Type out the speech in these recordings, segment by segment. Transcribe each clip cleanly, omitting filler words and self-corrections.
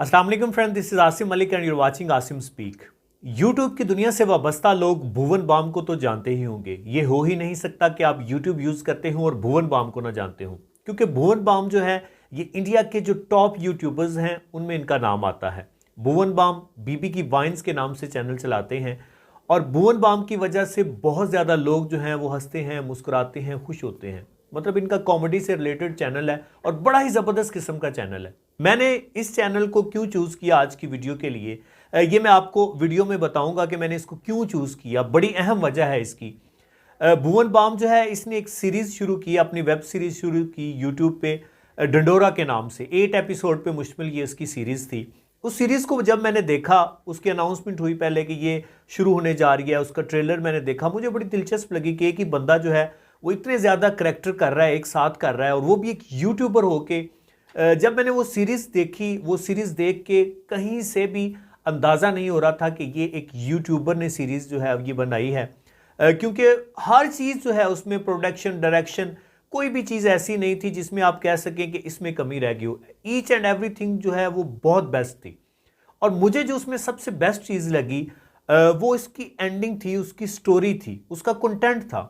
अस्सलाम वालेकुम friend, this is Asim Malik and you are watching Asim speak. YouTube की दुनिया से वाबस्ता लोग भुवन बाम को तो जानते ही होंगे। ये हो ही नहीं सकता कि आप यूट्यूब यूज़ करते हो और भुवन बाम को ना जानते हो, क्योंकि भुवन बाम जो है ये इंडिया के जो टॉप यूट्यूबर्स हैं उनमें इनका नाम आता है। भुवन बाम बीबी की वाइन्स के नाम से चैनल चलाते हैं और भुवन बाम की वजह से बहुत ज़्यादा लोग जो हैं वो हंसते हैं, मुस्कुराते हैं, खुश होते हैं। मतलब इनका कॉमेडी से रिलेटेड चैनल है और बड़ा ही ज़बरदस्त किस्म का चैनल है। मैंने इस चैनल को क्यों चूज़ किया आज की वीडियो के लिए, ये मैं आपको वीडियो में बताऊंगा कि मैंने इसको क्यों चूज़ किया। बड़ी अहम वजह है इसकी। भुवन बाम जो है इसने एक सीरीज़ शुरू की, अपनी वेब सीरीज़ शुरू की यूट्यूब पे डंडोरा के नाम से। 8 एपिसोड पे मुश्तमिल ये इसकी सीरीज़ थी। उस सीरीज़ को जब मैंने देखा, उसकी अनाउंसमेंट हुई पहले कि ये शुरू होने जा रही है, उसका ट्रेलर मैंने देखा, मुझे बड़ी दिलचस्प लगी कि एक ही बंदा जो है वो इतने ज़्यादा करैक्टर कर रहा है, एक साथ कर रहा है, और वो भी एक यूट्यूबर होके। जब मैंने वो सीरीज़ देखी, वो सीरीज़ देख के कहीं से भी अंदाज़ा नहीं हो रहा था कि ये एक यूट्यूबर ने सीरीज़ जो है ये बनाई है, क्योंकि हर चीज़ जो है उसमें प्रोडक्शन, डायरेक्शन, कोई भी चीज़ ऐसी नहीं थी जिसमें आप कह सकें कि इसमें कमी रह गई हो। ईच एंड एवरीथिंग जो है वो बहुत बेस्ट थी। और मुझे जो उसमें सबसे बेस्ट चीज़ लगी वो इसकी एंडिंग थी, उसकी स्टोरी थी, उसका कंटेंट था।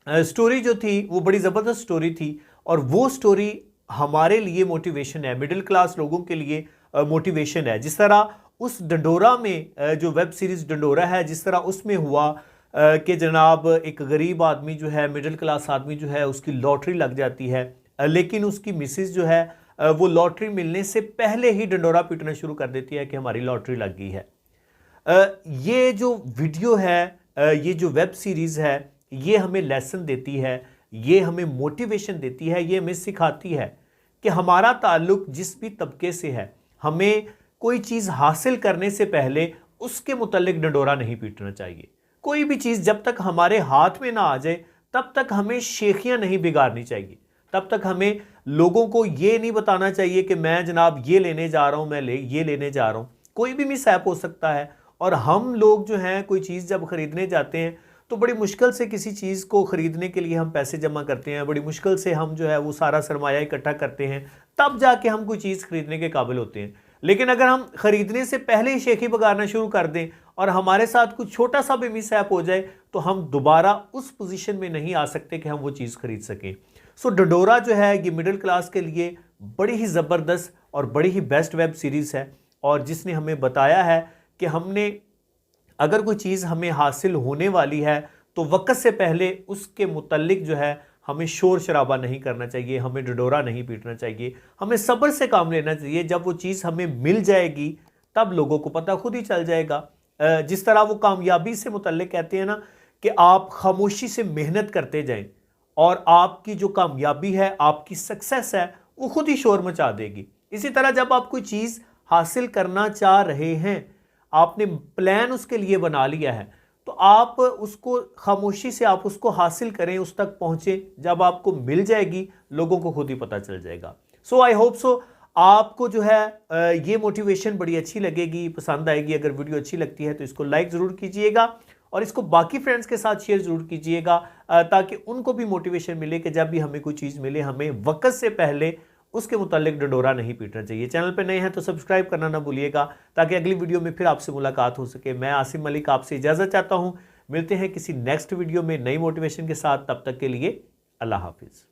स्टोरी जो थी वो बड़ी ज़बरदस्त स्टोरी थी और वो स्टोरी हमारे लिए मोटिवेशन है, मिडिल क्लास लोगों के लिए मोटिवेशन है। जिस तरह उस डंडोरा में, जो वेब सीरीज़ डंडोरा है, जिस तरह उसमें हुआ कि जनाब एक गरीब आदमी जो है, मिडिल क्लास आदमी जो है, उसकी लॉटरी लग जाती है, लेकिन उसकी मिसेज जो है वो लॉटरी मिलने से पहले ही डंडोरा पीटना शुरू कर देती है कि हमारी लॉटरी लग गई है। ये जो वीडियो है, ये जो वेब सीरीज़ है, ये हमें लेसन देती है, ये हमें मोटिवेशन देती है, ये हमें सिखाती है कि हमारा ताल्लुक जिस भी तबके से है, हमें कोई चीज़ हासिल करने से पहले उसके मुतल्लिक डंडोरा नहीं पीटना चाहिए। कोई भी चीज़ जब तक हमारे हाथ में ना आ जाए तब तक हमें शेखियाँ नहीं बिगाड़नी चाहिए। तब तक हमें लोगों को ये नहीं बताना चाहिए कि मैं जनाब ये लेने जा रहा हूँ, मैं ये लेने जा रहा हूँ। कोई भी मिसहैप हो सकता है। और हम लोग जो हैं कोई चीज़ जब ख़रीदने जाते हैं तो बड़ी मुश्किल से किसी चीज़ को ख़रीदने के लिए हम पैसे जमा करते हैं, बड़ी मुश्किल से हम जो है वो सारा सरमाया इकट्ठा करते हैं, तब जाके हम कोई चीज़ ख़रीदने के काबिल होते हैं। लेकिन अगर हम ख़रीदने से पहले ही शेखी बगाड़ना शुरू कर दें और हमारे साथ कुछ छोटा सा भी मिसहैप हो जाए तो हम दोबारा उस पोजीशन में नहीं आ सकते कि हम वो चीज़ ख़रीद सकें। सो डंडोरा जो है ये मिडिल क्लास के लिए बड़ी ही ज़बरदस्त और बड़ी ही बेस्ट वेब सीरीज़ है, और जिसने हमें बताया है कि हमने अगर कोई चीज़ हमें हासिल होने वाली है तो वक्त से पहले उसके मुतल्लिक जो है हमें शोर शराबा नहीं करना चाहिए, हमें डंडोरा नहीं पीटना चाहिए, हमें सब्र से काम लेना चाहिए। जब वो चीज़ हमें मिल जाएगी तब लोगों को पता खुद ही चल जाएगा। जिस तरह वो कामयाबी से मुतल्लिक कहते हैं ना कि आप खामोशी से मेहनत करते जाएं और आपकी जो कामयाबी है, आपकी सक्सेस है, वो खुद ही शोर मचा देगी। इसी तरह जब आप कोई चीज़ हासिल करना चाह रहे हैं, आपने प्लान उसके लिए बना लिया है, तो आप उसको खामोशी से आप उसको हासिल करें, उस तक पहुँचें। जब आपको मिल जाएगी लोगों को खुद ही पता चल जाएगा। सो आई होप सो आपको जो है ये मोटिवेशन बड़ी अच्छी लगेगी, पसंद आएगी। अगर वीडियो अच्छी लगती है तो इसको लाइक ज़रूर कीजिएगा और इसको बाकी फ्रेंड्स के साथ शेयर ज़रूर कीजिएगा, ताकि उनको भी मोटिवेशन मिले कि जब भी हमें कोई चीज़ मिले हमें वक्त से पहले उसके मुतालिक डंडोरा नहीं पीटना चाहिए। चैनल पे नए हैं तो सब्सक्राइब करना ना भूलिएगा, ताकि अगली वीडियो में फिर आपसे मुलाकात हो सके। मैं आसिम मलिक आपसे इजाज़त चाहता हूँ। मिलते हैं किसी नेक्स्ट वीडियो में नई मोटिवेशन के साथ। तब तक के लिए अल्लाह हाफिज़।